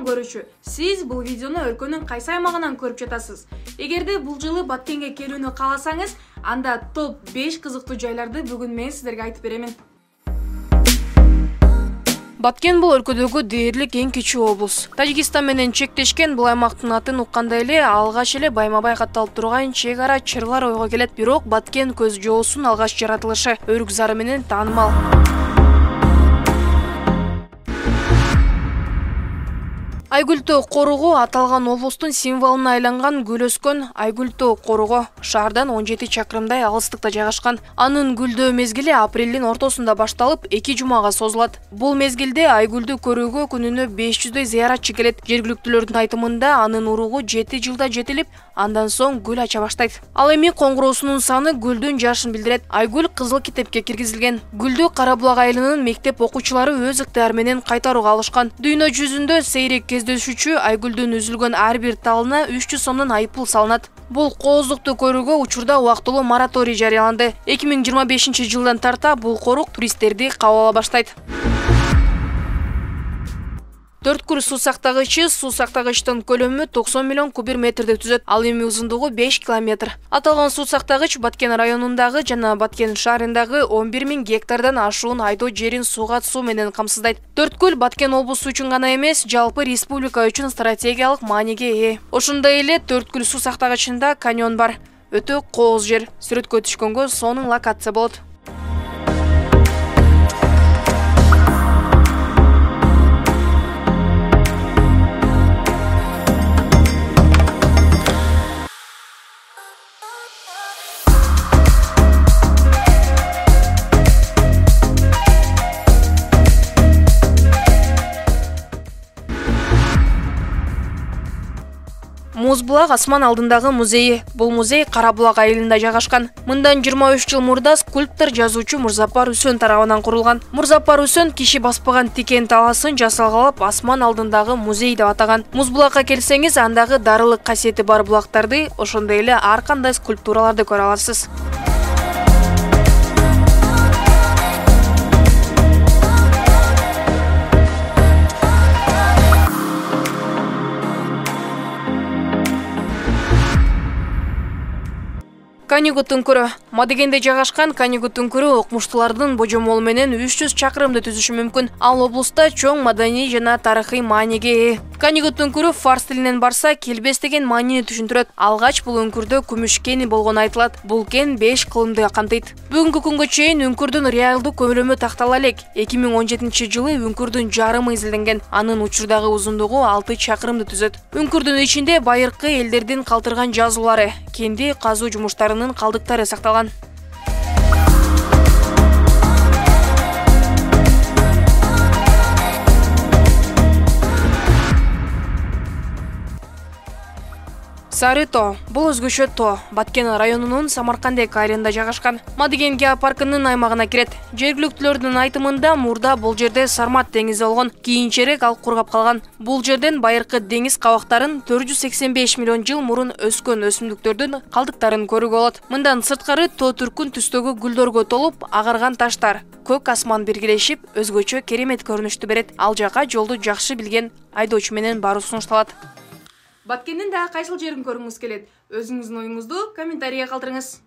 көрүүчү, сиз бул видеону өлкөнүн кайсы аймагынан көрүп жатасыз? Эгерде бул жылы Баткенге келүүнү кааласаңыз, анда топ 5 кызыктуу жайларды бүгүн мен сиздерге айтып беремин. Баткен бул өлкөдөгү дээрлик эң кичүү облус. Тажикстан менен чектешкен бул аймактын атын укканда эле алгач эле байма-бай катталып турган чек ара чырлар ойго келет. Бирок Баткен көз жоосунун алгач жаратылышы өрүк зары менен таанымал. Айгүлтөө коругу аталган облустун символуна айланган гүл өскөн Айгүлтөө коругу шаардан 17 чакырымдай алыстыкта жайгашкан. Анын гүлдөө мезгили апрелдин ортосунда башталып, 2 жумага созулат. Бул мезгилде Айгүлдү көрүүгө күнүнө 500дөй зыяратчы келет. Жергиликтүүлөрдүн айтымында анын уругу 7 жылда жетилип, андан соң гүл ача баштайт. Ал эми коңгуроосунун саны гүлдүн жашын билдирет. Айгүл кызыл китепке киргизилген. Гүлдү Кара булак айылынын мектеп окуучулары өз ыктыяры менен кайтарууга алышкан. Дүйнө жүзүндө сейрек кездешүүчү Айгүлдүн үзүлгөн ар бир талына 300 сомдон айыппул салынат. Бул кооздукту көрүүгө учурда убактылуу мораторий жарыяланды. 2025 жылдан тарта бул корук туристтерди кабыл ала баштайт. Төрткүл суу сактагычтын көлөмү 90 миллион кубик метрди түзөт. Ал эми узундугу 5 километр. Аталган суу сактагыч Баткен районундагы жана Баткен шаарындагы 11 000 гектардан ашуун айдоо жерин сууга суу менен камсыздайт. Төрткүл Баткен облусу үчүн гана эмес, жалпы республика үчүн стратегиялык мааниге ээ. Ошондой эле Төрткүл суу сактагычында каньон бар. Өтө кооз жер. Сүрөткө түшкөнгө сонун локация болот. Муз булак асман алдындагы музейи. Бул музей Кара булак айылында жайгашкан. Мындан 23 жыл мурда скульптор жазуучу Мурзапар Үсөн тарабынан курулган. Мурзапар Үсөн киши баспаган тикен таласын жасалгалап асман алдындагы музей деп атаган. Муз булакка келсеңиз, андагы дарылык касиети бар булактарды, ошондой эле ар кандай скульптураларды көрө аласыз. Канигу түңкүрү. Мадегенде жайгашкан Канигу түңкүрү окумуштуулардын божомолу менен 300 чакырымды түзүшү мүмкүн. Ал облуста чоң маданий жана тарыхый мааниге ээ. Канигу түңкүрү фарс тилинен барса келбес деген маанини түшүндүрөт. Алгач бул өңкүрдө күмүш кени болгону айтылат. Бул кен 5 кылымды камтыйт. Бүгүнкү күнгө чейин өңкүрдүн реалдуу көлөмү тактала элек. 2017 жылы өңкүрдүн жарымы изилденген. Анын учурдагы узундугу 6 чакырымды түзөт. Өңкүрдүн ичинде байыркы элдердин калтырган жазуулары, кенди казуу жумуштарынын калдыктары сакталган. Сары тоо. Бул өзгөчө тоо. Баткен районунун Самаркандек айылында жайгашкан. Мадеген геопаркынын аймагына кирет. Жергиликтүүлөрдүн айтымында мурда бул жерде Сармат деңизи болгон, кийинчерээк ал кургап калган. Бул жерден байыркы деңиз кабактарын 485 миллион жыл мурун өскөн өсүмдүктөрдүн калдыктарын көрүүгө болот. Мындан сырткары тоо түркүн түстөгү гүлдөргө толуп, агарган таштар, көк асман биргелешип, өзгөчө керемет көрүнүштү берет. Ал жака жолду жакшы билген айдоочу менен баруу сунушталат. Баткендин дагы кайсыл жерин көргүңүз келет? Өзүңүздүн оюңузду комментарийге калтырыңыз.